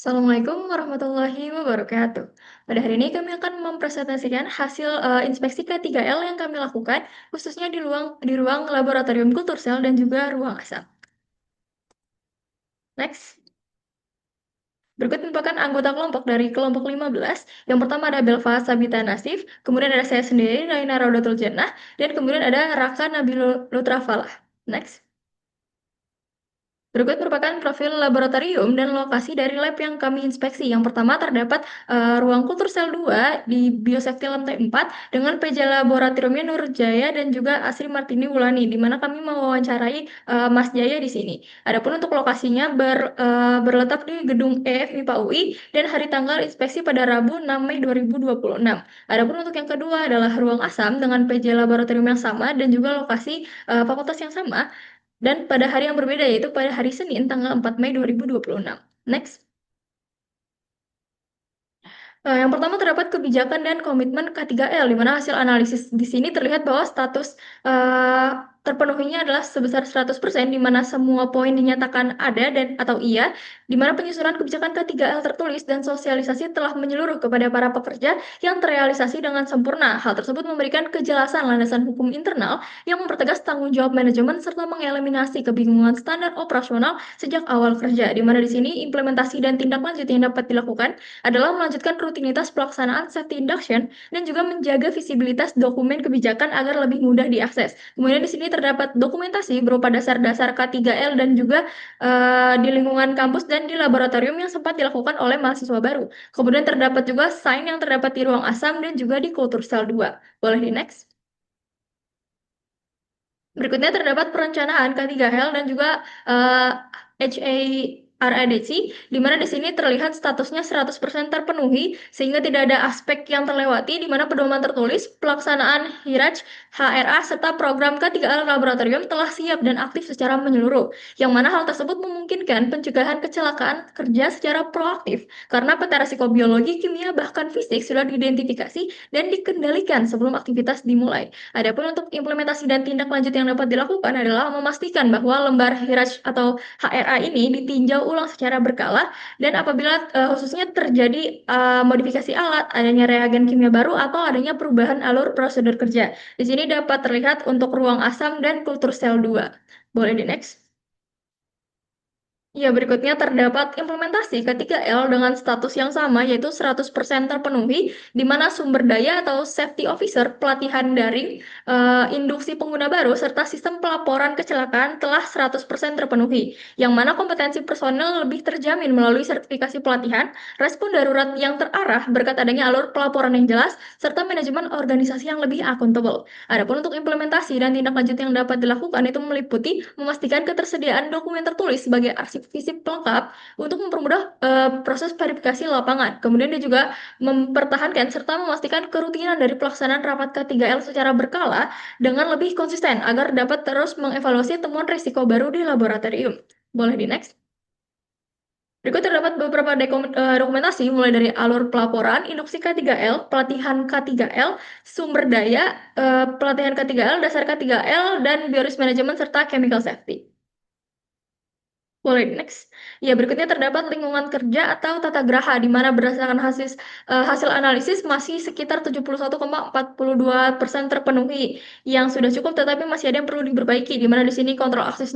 Assalamualaikum warahmatullahi wabarakatuh. Pada hari ini kami akan mempresentasikan hasil inspeksi K3L yang kami lakukan, khususnya di ruang laboratorium kultur sel dan juga ruang asap. Next. Berikut merupakan anggota kelompok dari kelompok 15. Yang pertama ada Belva Sabita Nasif, kemudian ada saya sendiri, Raina Raudatul Jannah, dan kemudian ada Raka Nabil Lutrafalah. Next. Berikut merupakan profil laboratorium dan lokasi dari lab yang kami inspeksi. Yang pertama terdapat ruang kultur sel 2 di Biosafety lantai 4 dengan PJ laboratoriumnya Nur Jaya dan juga Asri Martini Wulani, di mana kami mewawancarai Mas Jaya di sini. Adapun untuk lokasinya berletak di gedung EF MIPA UI dan hari tanggal inspeksi pada Rabu 6 Mei 2026. Adapun untuk yang kedua adalah ruang asam dengan PJ laboratorium yang sama dan juga lokasi fakultas yang sama. Dan pada hari yang berbeda, yaitu pada hari Senin, tanggal 4 Mei 2026. Next. Yang pertama terdapat kebijakan dan komitmen K3L, di mana hasil analisis di sini terlihat bahwa status terpenuhinya adalah sebesar 100%, di mana semua poin dinyatakan ada dan atau iya, di mana penyusunan kebijakan K3L tertulis dan sosialisasi telah menyeluruh kepada para pekerja yang terrealisasi dengan sempurna. Hal tersebut memberikan kejelasan landasan hukum internal yang mempertegas tanggung jawab manajemen serta mengeliminasi kebingungan standar operasional sejak awal kerja, di mana di sini implementasi dan tindak lanjut yang dapat dilakukan adalah melanjutkan rutinitas pelaksanaan safety induction dan juga menjaga visibilitas dokumen kebijakan agar lebih mudah diakses. Kemudian di sini terdapat dokumentasi berupa dasar-dasar K3L dan juga di lingkungan kampus dan di laboratorium yang sempat dilakukan oleh mahasiswa baru. Kemudian terdapat juga sign yang terdapat di ruang asam dan juga di kultur sel 2. Boleh di next? Berikutnya terdapat perencanaan K3L dan juga HARADC, di mana di sini terlihat statusnya 100% terpenuhi, sehingga tidak ada aspek yang terlewati, di mana pedoman tertulis, pelaksanaan HIRAJ, HRA, serta program K3L Laboratorium telah siap dan aktif secara menyeluruh, yang mana hal tersebut memungkinkan pencegahan kecelakaan kerja secara proaktif, karena peta risiko biologi, kimia, bahkan fisik sudah diidentifikasi dan dikendalikan sebelum aktivitas dimulai. Adapun untuk implementasi dan tindak lanjut yang dapat dilakukan adalah memastikan bahwa lembar HIRAJ atau HRA ini ditinjau ulang secara berkala dan apabila khususnya terjadi modifikasi alat, adanya reagen kimia baru atau adanya perubahan alur prosedur kerja. Di sini dapat terlihat untuk ruang asam dan kultur sel 2. Boleh di next? Ya, berikutnya terdapat implementasi K3L dengan status yang sama, yaitu 100% terpenuhi, di mana sumber daya atau safety officer, pelatihan daring, induksi pengguna baru, serta sistem pelaporan kecelakaan telah 100% terpenuhi, yang mana kompetensi personel lebih terjamin melalui sertifikasi pelatihan, respon darurat yang terarah berkat adanya alur pelaporan yang jelas, serta manajemen organisasi yang lebih akuntabel. Adapun untuk implementasi dan tindak lanjut yang dapat dilakukan itu meliputi memastikan ketersediaan dokumen tertulis sebagai arsip fisik pelengkap untuk mempermudah proses verifikasi lapangan. Kemudian dia juga mempertahankan serta memastikan kerutinan dari pelaksanaan rapat K3L secara berkala dengan lebih konsisten agar dapat terus mengevaluasi temuan risiko baru di laboratorium. Boleh di next? Berikut terdapat beberapa dokumentasi mulai dari alur pelaporan, induksi K3L, pelatihan K3L, sumber daya, pelatihan K3L, dasar K3L, dan biorisk manajemen serta chemical safety. Boleh next. Ya, berikutnya terdapat lingkungan kerja atau tata graha, di mana berdasarkan hasil analisis masih sekitar 71,42% terpenuhi, yang sudah cukup tetapi masih ada yang perlu diperbaiki, di mana di sini kontrol akses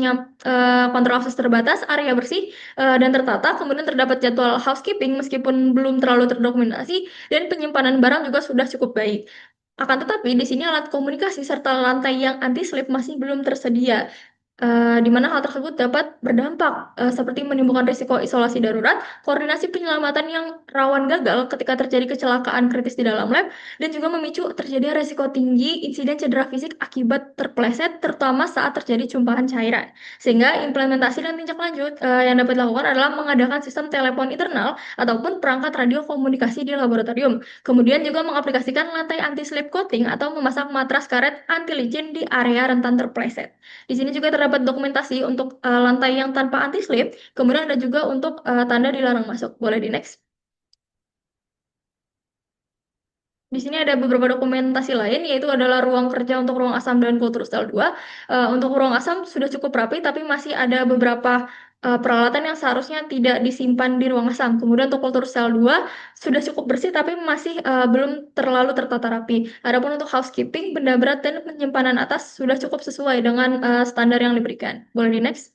terbatas, area bersih, dan tertata, kemudian terdapat jadwal housekeeping meskipun belum terlalu terdokumentasi, dan penyimpanan barang juga sudah cukup baik. Akan tetapi di sini alat komunikasi serta lantai yang anti slip masih belum tersedia. Di mana hal tersebut dapat berdampak seperti menimbulkan risiko isolasi darurat, koordinasi penyelamatan yang rawan gagal ketika terjadi kecelakaan kritis di dalam lab, dan juga memicu terjadi risiko tinggi insiden cedera fisik akibat terpleset, terutama saat terjadi tumpahan cairan. Sehingga implementasi dan tindak lanjut yang dapat dilakukan adalah mengadakan sistem telepon internal ataupun perangkat radio komunikasi di laboratorium. Kemudian juga mengaplikasikan lantai anti-slip coating atau memasang matras karet anti licin di area rentan terpleset. Di sini juga terdapat dokumentasi untuk lantai yang tanpa anti-slip, kemudian ada juga untuk tanda dilarang masuk. Boleh di next. Di sini ada beberapa dokumentasi lain, yaitu adalah ruang kerja untuk ruang asam dan kultur sel 2. Untuk ruang asam sudah cukup rapi, tapi masih ada beberapa peralatan yang seharusnya tidak disimpan di ruang asam. Kemudian untuk kultur sel 2 sudah cukup bersih tapi masih belum terlalu tertata rapi. Adapun untuk housekeeping, benda berat dan penyimpanan atas sudah cukup sesuai dengan standar yang diberikan. Boleh di next?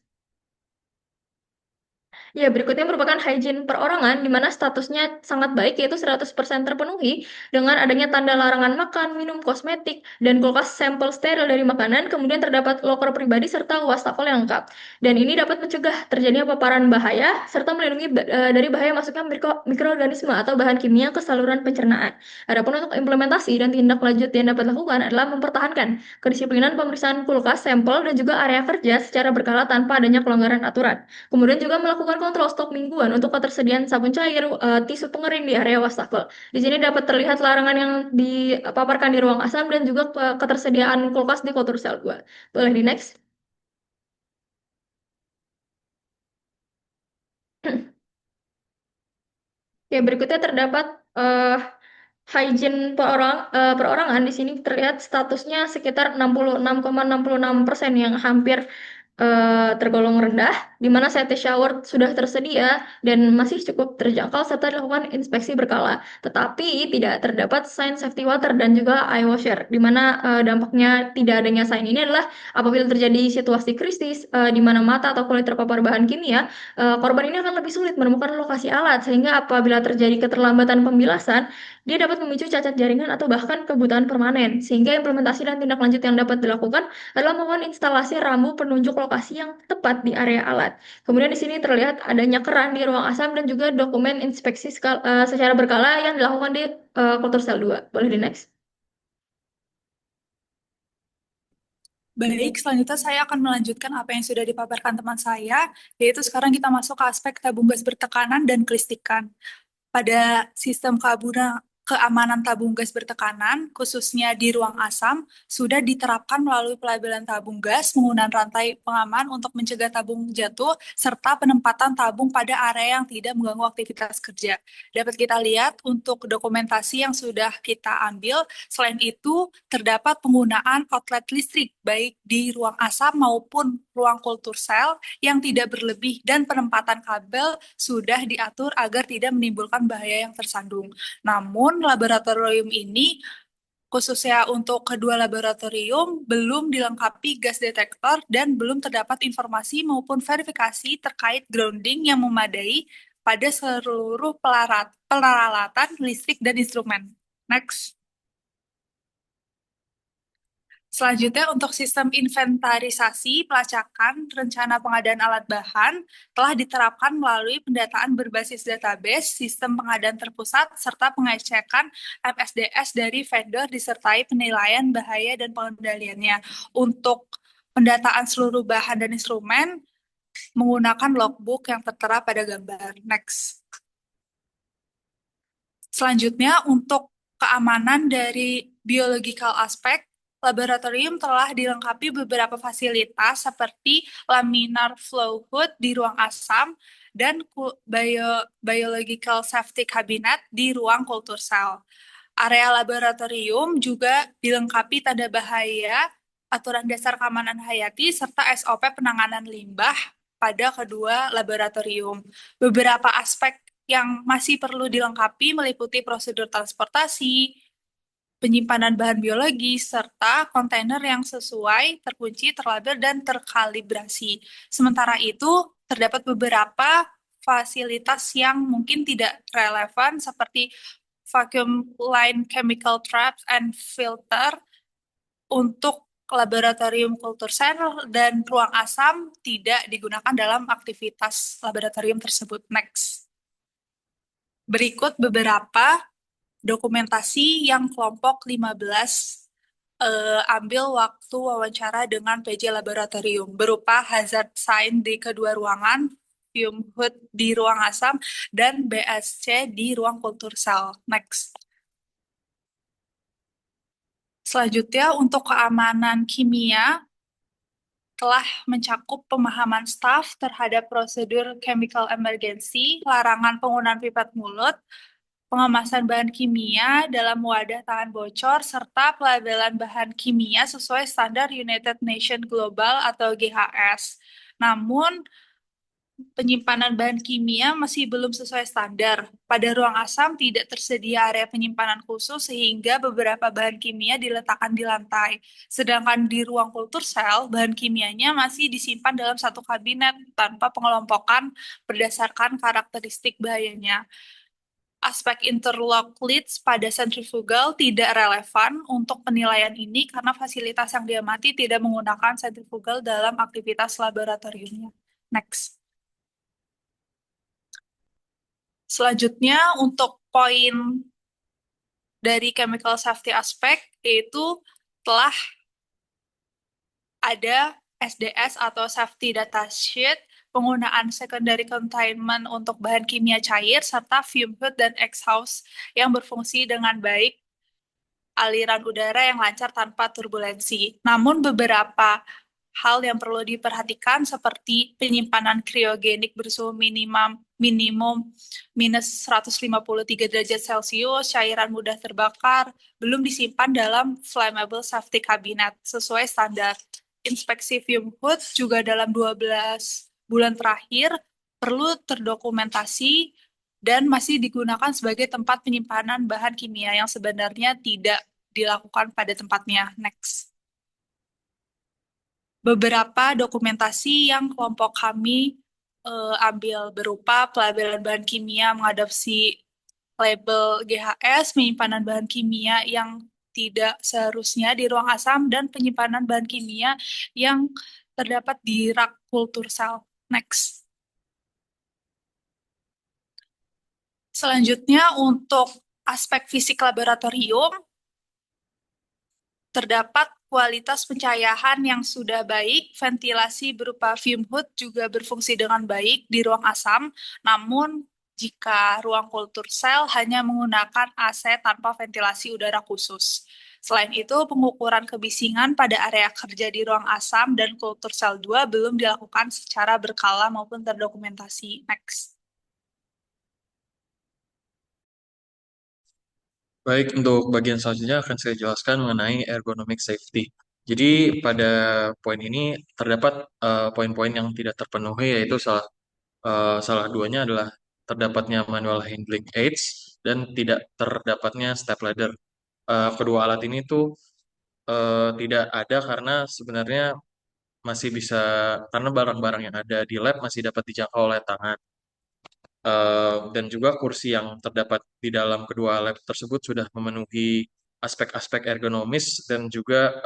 Ya, berikutnya merupakan hygiene perorangan, di mana statusnya sangat baik, yaitu 100% terpenuhi dengan adanya tanda larangan makan, minum, kosmetik, dan kulkas sampel steril dari makanan, kemudian terdapat loker pribadi serta wastafel yang lengkap. Dan ini dapat mencegah terjadinya paparan bahaya, serta melindungi dari bahaya masuknya mikroorganisme atau bahan kimia ke saluran pencernaan. Adapun untuk implementasi dan tindak lanjut yang dapat dilakukan adalah mempertahankan kedisiplinan pemeriksaan kulkas, sampel, dan juga area kerja secara berkala tanpa adanya kelonggaran aturan. Kemudian juga melakukan kontrol stok mingguan untuk ketersediaan sabun cair, tisu pengering di area wastafel. Di sini dapat terlihat larangan yang dipaparkan di ruang asam dan juga ketersediaan kulkas di kultur sel 2. Boleh di next? Ya, berikutnya terdapat eh, hygiene perorangan di sini terlihat statusnya sekitar 66,66% yang hampir tergolong rendah, di mana safety shower sudah tersedia dan masih cukup terjangkau serta dilakukan inspeksi berkala. Tetapi tidak terdapat sign safety water dan juga eye washer, di mana dampaknya tidak adanya sign ini adalah apabila terjadi situasi kritis di mana mata atau kulit terpapar bahan kimia, korban ini akan lebih sulit menemukan lokasi alat, sehingga apabila terjadi keterlambatan pembilasan, dia dapat memicu cacat jaringan atau bahkan kebutaan permanen. Sehingga implementasi dan tindak lanjut yang dapat dilakukan adalah melakukan instalasi rambu penunjuk lokasi yang tepat di area alat. Kemudian di sini terlihat adanya keran di ruang asam dan juga dokumen inspeksi secara berkala yang dilakukan di kultur sel 2. Boleh di next? Baik, selanjutnya saya akan melanjutkan apa yang sudah dipaparkan teman saya, yaitu sekarang kita masuk ke aspek tabung gas bertekanan dan kelistrikan. Pada sistem keamanan tabung gas bertekanan, khususnya di ruang asam, sudah diterapkan melalui pelabelan tabung gas menggunakan rantai pengaman untuk mencegah tabung jatuh, serta penempatan tabung pada area yang tidak mengganggu aktivitas kerja. Dapat kita lihat untuk dokumentasi yang sudah kita ambil, selain itu terdapat penggunaan outlet listrik, baik di ruang asam maupun ruang kultur sel, yang tidak berlebih dan penempatan kabel sudah diatur agar tidak menimbulkan bahaya yang tersandung. Namun, laboratorium ini khususnya untuk kedua laboratorium belum dilengkapi gas detektor dan belum terdapat informasi maupun verifikasi terkait grounding yang memadai pada seluruh peralatan listrik dan instrumen. Next. Selanjutnya, untuk sistem inventarisasi, pelacakan, rencana pengadaan alat bahan telah diterapkan melalui pendataan berbasis database, sistem pengadaan terpusat, serta pengecekan MSDS dari vendor disertai penilaian bahaya dan pengendaliannya. Untuk pendataan seluruh bahan dan instrumen menggunakan logbook yang tertera pada gambar. Next. Selanjutnya, untuk keamanan dari biological aspect, laboratorium telah dilengkapi beberapa fasilitas seperti laminar flow hood di ruang asam dan biological safety cabinet di ruang kultur sel. Area laboratorium juga dilengkapi tanda bahaya, aturan dasar keamanan hayati, serta SOP penanganan limbah pada kedua laboratorium. Beberapa aspek yang masih perlu dilengkapi meliputi prosedur transportasi, penyimpanan bahan biologis, serta kontainer yang sesuai, terkunci, terlabel, dan terkalibrasi. Sementara itu, terdapat beberapa fasilitas yang mungkin tidak relevan seperti vacuum line chemical traps and filter untuk laboratorium kultur sel dan ruang asam tidak digunakan dalam aktivitas laboratorium tersebut. Next. Berikut beberapa dokumentasi yang kelompok 15 ambil waktu wawancara dengan PJ Laboratorium berupa hazard sign di kedua ruangan, fume hood di ruang asam, dan BSC di ruang kultur sel. Next. Selanjutnya, untuk keamanan kimia, telah mencakup pemahaman staf terhadap prosedur chemical emergency, larangan penggunaan pipet mulut, pengemasan bahan kimia dalam wadah tahan bocor, serta pelabelan bahan kimia sesuai standar United Nations Global atau GHS. Namun, penyimpanan bahan kimia masih belum sesuai standar. Pada ruang asam tidak tersedia area penyimpanan khusus sehingga beberapa bahan kimia diletakkan di lantai. Sedangkan di ruang kultur sel, bahan kimianya masih disimpan dalam satu kabinet tanpa pengelompokan berdasarkan karakteristik bahayanya. Aspek interlock leads pada centrifugal tidak relevan untuk penilaian ini karena fasilitas yang diamati tidak menggunakan centrifugal dalam aktivitas laboratoriumnya. Next. Selanjutnya untuk poin dari chemical safety aspect yaitu telah ada SDS atau Safety Data Sheet, penggunaan secondary containment untuk bahan kimia cair, serta fume hood dan exhaust yang berfungsi dengan baik, aliran udara yang lancar tanpa turbulensi. Namun beberapa hal yang perlu diperhatikan seperti penyimpanan kriogenik bersuhu minimum minus 153 derajat Celcius, cairan mudah terbakar, belum disimpan dalam flammable safety cabinet sesuai standar. Inspeksi fume hood juga dalam 12 bulan terakhir perlu terdokumentasi dan masih digunakan sebagai tempat penyimpanan bahan kimia yang sebenarnya tidak dilakukan pada tempatnya. Next. Beberapa dokumentasi yang kelompok kami ambil berupa pelabelan bahan kimia mengadopsi label GHS, penyimpanan bahan kimia yang tidak seharusnya di ruang asam, dan penyimpanan bahan kimia yang terdapat di rak kultur sel. Next. Selanjutnya untuk aspek fisik laboratorium, terdapat kualitas pencahayaan yang sudah baik, ventilasi berupa fume hood juga berfungsi dengan baik di ruang asam, namun jika ruang kultur sel hanya menggunakan AC tanpa ventilasi udara khusus. Selain itu, pengukuran kebisingan pada area kerja di ruang asam dan kultur sel 2 belum dilakukan secara berkala maupun terdokumentasi. Next. Baik, untuk bagian selanjutnya akan saya jelaskan mengenai ergonomic safety. Jadi pada poin ini terdapat poin-poin yang tidak terpenuhi, yaitu salah duanya adalah terdapatnya manual handling aids dan tidak terdapatnya step ladder. Kedua alat ini tuh tidak ada karena sebenarnya masih bisa, karena barang-barang yang ada di lab masih dapat dijangkau oleh tangan. Dan juga kursi yang terdapat di dalam kedua lab tersebut sudah memenuhi aspek-aspek ergonomis, dan juga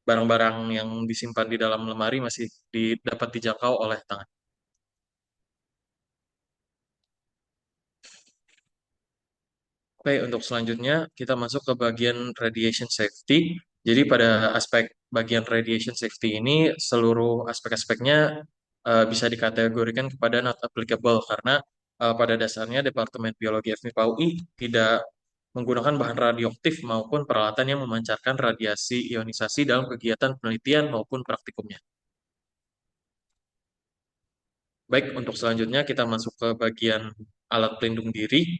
barang-barang yang disimpan di dalam lemari masih dapat dijangkau oleh tangan. Oke, untuk selanjutnya kita masuk ke bagian radiation safety. Jadi pada aspek bagian radiation safety ini seluruh aspek-aspeknya bisa dikategorikan kepada not applicable karena pada dasarnya Departemen Biologi FMIPA UI tidak menggunakan bahan radioaktif maupun peralatan yang memancarkan radiasi ionisasi dalam kegiatan penelitian maupun praktikumnya. Baik, untuk selanjutnya kita masuk ke bagian alat pelindung diri.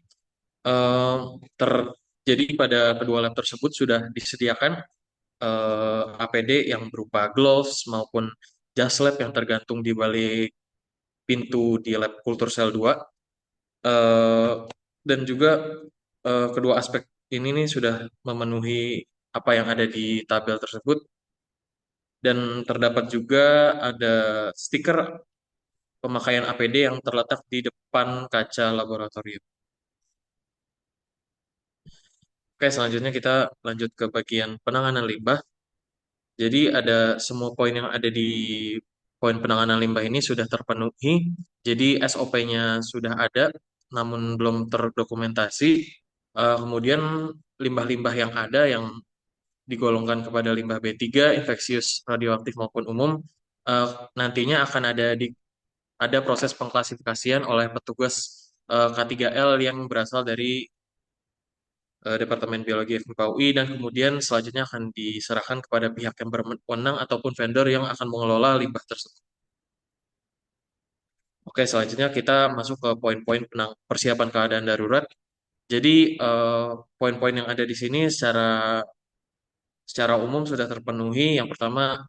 Eh, ter, jadi pada kedua lab tersebut sudah disediakan APD yang berupa gloves maupun jas lab yang tergantung di balik pintu di lab kultur sel 2. Eh, dan juga kedua aspek ini nih sudah memenuhi apa yang ada di tabel tersebut, dan terdapat juga ada stiker pemakaian APD yang terletak di depan kaca laboratorium. Oke, selanjutnya kita lanjut ke bagian penanganan limbah. Jadi ada semua poin yang ada di poin penanganan limbah ini sudah terpenuhi. Jadi SOP-nya sudah ada, namun belum terdokumentasi. Kemudian limbah-limbah yang ada yang digolongkan kepada limbah B3, infeksius, radioaktif maupun umum, eh, nantinya akan ada proses pengklasifikasian oleh petugas K3L yang berasal dari Departemen Biologi FMIPA UI, dan kemudian selanjutnya akan diserahkan kepada pihak yang berwenang ataupun vendor yang akan mengelola limbah tersebut. Oke, selanjutnya kita masuk ke poin-poin persiapan keadaan darurat. Jadi poin-poin yang ada di sini secara umum sudah terpenuhi. Yang pertama,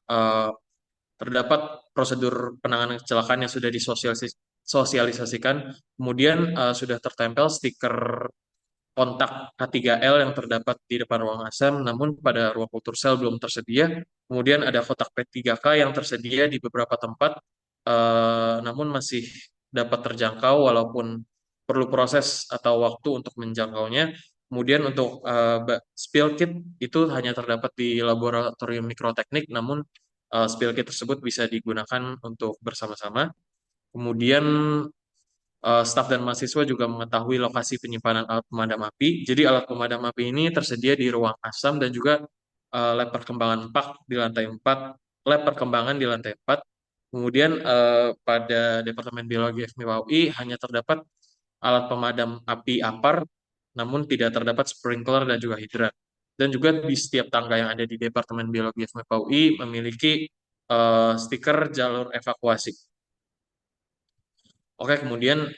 terdapat prosedur penanganan kecelakaan yang sudah disosialisasikan, kemudian sudah tertempel stiker kontak H3L yang terdapat di depan ruang asam, namun pada ruang kultur sel belum tersedia. Kemudian ada kotak P3K yang tersedia di beberapa tempat, namun masih dapat terjangkau walaupun perlu proses atau waktu untuk menjangkaunya. Kemudian untuk spill kit itu hanya terdapat di laboratorium mikroteknik, namun spill kit tersebut bisa digunakan untuk bersama-sama. Kemudian staf dan mahasiswa juga mengetahui lokasi penyimpanan alat pemadam api. Jadi alat pemadam api ini tersedia di ruang asam dan juga lab perkembangan 4 di lantai 4, lab perkembangan di lantai 4. Kemudian pada Departemen Biologi FMIPA UI hanya terdapat alat pemadam api APAR, namun tidak terdapat sprinkler dan juga hidran. Dan juga di setiap tangga yang ada di Departemen Biologi FMIPA UI memiliki stiker jalur evakuasi. Oke, kemudian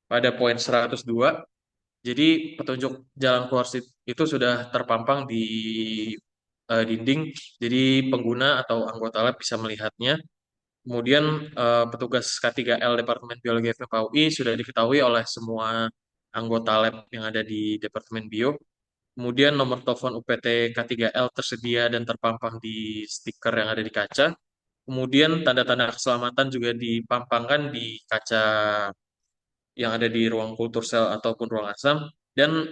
pada poin 102, jadi petunjuk jalan keluar itu sudah terpampang di dinding, jadi pengguna atau anggota lab bisa melihatnya. Kemudian petugas K3L Departemen Biologi FMIPA UI sudah diketahui oleh semua anggota lab yang ada di Departemen Bio. Kemudian nomor telepon UPT K3L tersedia dan terpampang di stiker yang ada di kaca. Kemudian tanda-tanda keselamatan juga dipampangkan di kaca yang ada di ruang kultur sel ataupun ruang asam. Dan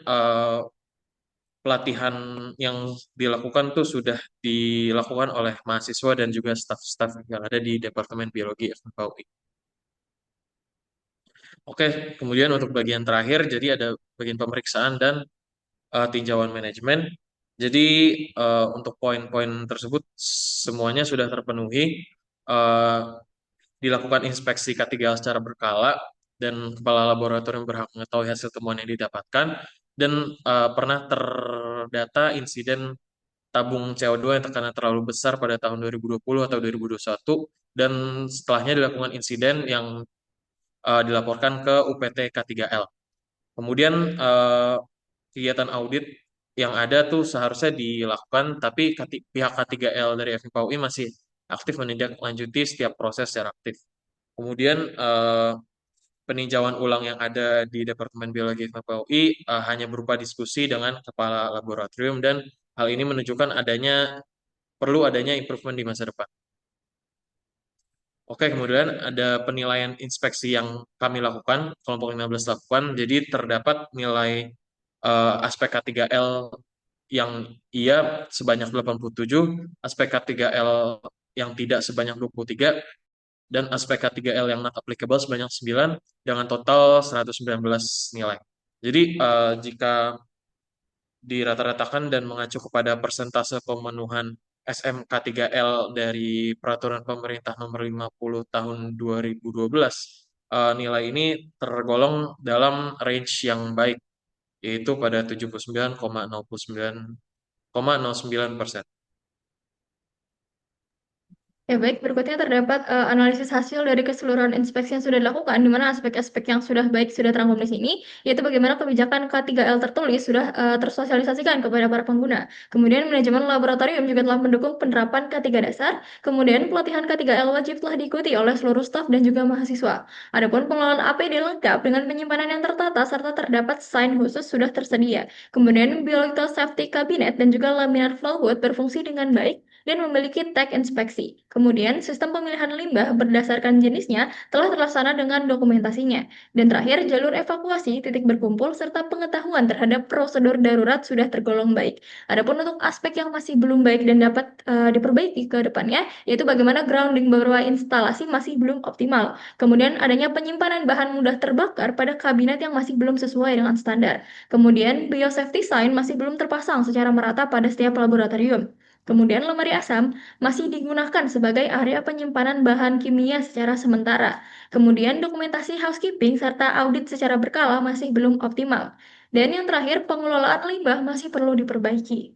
pelatihan yang dilakukan tuh sudah dilakukan oleh mahasiswa dan juga staf-staf yang ada di Departemen Biologi FMIPA UI. Oke, kemudian untuk bagian terakhir, jadi ada bagian pemeriksaan dan tinjauan manajemen. Jadi untuk poin-poin tersebut semuanya sudah terpenuhi. Eh, Dilakukan inspeksi K3L secara berkala dan kepala laboratorium berhak mengetahui hasil temuan yang didapatkan dan pernah terdata insiden tabung CO2 yang tekanan terlalu besar pada tahun 2020 atau 2021 dan setelahnya dilakukan insiden yang dilaporkan ke UPT K3L. Kemudian kegiatan audit yang ada tuh seharusnya dilakukan, tapi pihak K3L dari FMIPA UI masih aktif menindaklanjuti setiap proses secara aktif. Kemudian peninjauan ulang yang ada di Departemen Biologi FMIPA UI hanya berupa diskusi dengan kepala laboratorium dan hal ini menunjukkan perlu adanya improvement di masa depan. Oke, kemudian ada penilaian inspeksi yang kami lakukan, kelompok 15 lakukan. Jadi terdapat nilai aspek K3L yang iya sebanyak 87, aspek K3L yang tidak sebanyak 23, dan aspek K3L yang not applicable sebanyak 9, dengan total 119 nilai. Jadi jika dirata-ratakan dan mengacu kepada persentase pemenuhan SMK3L dari Peraturan Pemerintah Nomor 50 Tahun 2012, nilai ini tergolong dalam range yang baik, yaitu pada 79,09%. Ya baik, berikutnya terdapat analisis hasil dari keseluruhan inspeksi yang sudah dilakukan, di mana aspek-aspek yang sudah baik sudah terangkum di sini, yaitu bagaimana kebijakan K3L tertulis sudah tersosialisasikan kepada para pengguna. Kemudian manajemen laboratorium juga telah mendukung penerapan K3 dasar, kemudian pelatihan K3L wajib telah diikuti oleh seluruh staf dan juga mahasiswa. Adapun pengelolaan APD lengkap dengan penyimpanan yang tertata serta terdapat sign khusus sudah tersedia. Kemudian biological safety cabinet dan juga laminar flow hood berfungsi dengan baik dan memiliki tag inspeksi. Kemudian, sistem pemilihan limbah berdasarkan jenisnya telah terlaksana dengan dokumentasinya. Dan terakhir, jalur evakuasi, titik berkumpul, serta pengetahuan terhadap prosedur darurat sudah tergolong baik. Adapun untuk aspek yang masih belum baik dan dapat diperbaiki ke depannya, yaitu bagaimana grounding beberapa instalasi masih belum optimal. Kemudian adanya penyimpanan bahan mudah terbakar pada kabinet yang masih belum sesuai dengan standar. Kemudian, biosafety sign masih belum terpasang secara merata pada setiap laboratorium. Kemudian lemari asam masih digunakan sebagai area penyimpanan bahan kimia secara sementara. Kemudian dokumentasi housekeeping serta audit secara berkala masih belum optimal. Dan yang terakhir, pengelolaan limbah masih perlu diperbaiki.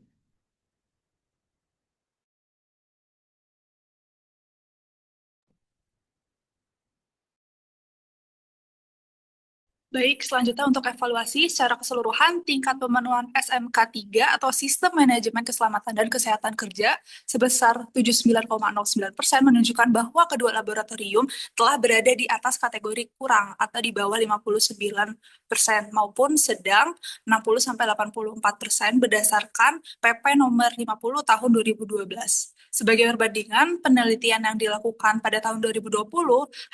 Baik, selanjutnya untuk evaluasi secara keseluruhan tingkat pemenuhan SMK 3 atau Sistem Manajemen Keselamatan dan Kesehatan Kerja sebesar 79,09% menunjukkan bahwa kedua laboratorium telah berada di atas kategori kurang atau di bawah 59% maupun sedang 60-84% berdasarkan PP nomor 50 tahun 2012. Sebagai perbandingan, penelitian yang dilakukan pada tahun 2020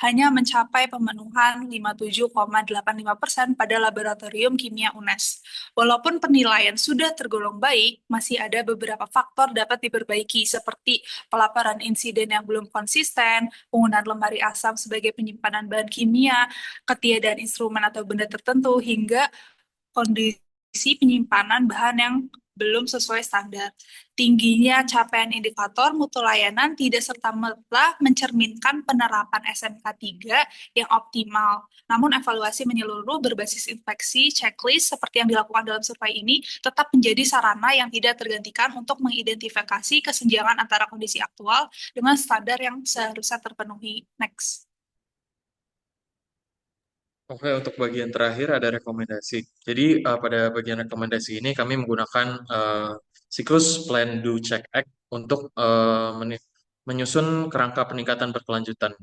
hanya mencapai pemenuhan 57,85% pada laboratorium kimia UNES. Walaupun penilaian sudah tergolong baik, masih ada beberapa faktor dapat diperbaiki seperti pelaporan insiden yang belum konsisten, penggunaan lemari asam sebagai penyimpanan bahan kimia, ketiadaan instrumen atau benda tertentu, hingga kondisi penyimpanan bahan yang belum sesuai standar. Tingginya capaian indikator mutu layanan tidak serta-merta mencerminkan penerapan SMK 3 yang optimal. Namun evaluasi menyeluruh berbasis inspeksi, checklist seperti yang dilakukan dalam survei ini tetap menjadi sarana yang tidak tergantikan untuk mengidentifikasi kesenjangan antara kondisi aktual dengan standar yang seharusnya terpenuhi. Next. Oke, untuk bagian terakhir ada rekomendasi. Jadi pada bagian rekomendasi ini kami menggunakan siklus Plan, Do, Check, Act untuk menyusun kerangka peningkatan berkelanjutan.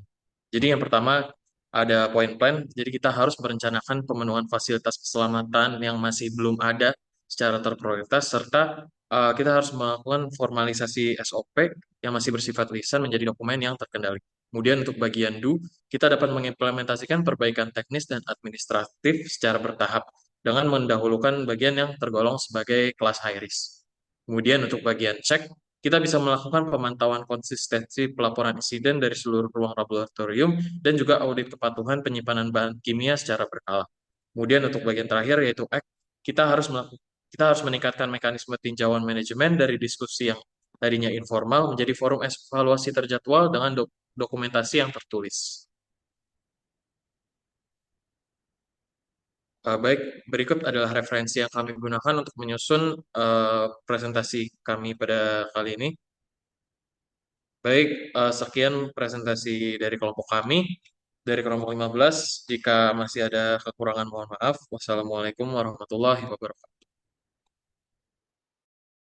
Jadi yang pertama ada poin plan, jadi kita harus merencanakan pemenuhan fasilitas keselamatan yang masih belum ada secara terprioritas, serta kita harus melakukan formalisasi SOP yang masih bersifat lisan menjadi dokumen yang terkendali. Kemudian untuk bagian do, kita dapat mengimplementasikan perbaikan teknis dan administratif secara bertahap dengan mendahulukan bagian yang tergolong sebagai kelas high risk. Kemudian untuk bagian check, kita bisa melakukan pemantauan konsistensi pelaporan insiden dari seluruh ruang laboratorium dan juga audit kepatuhan penyimpanan bahan kimia secara berkala. Kemudian untuk bagian terakhir yaitu act, kita harus meningkatkan mekanisme tinjauan manajemen dari diskusi yang tadinya informal menjadi forum evaluasi terjadwal dengan dokumentasi yang tertulis. Baik, berikut adalah referensi yang kami gunakan untuk menyusun presentasi kami pada kali ini. Baik, sekian presentasi dari kelompok kami, dari kelompok 15. Jika masih ada kekurangan, mohon maaf. Wassalamualaikum warahmatullahi wabarakatuh.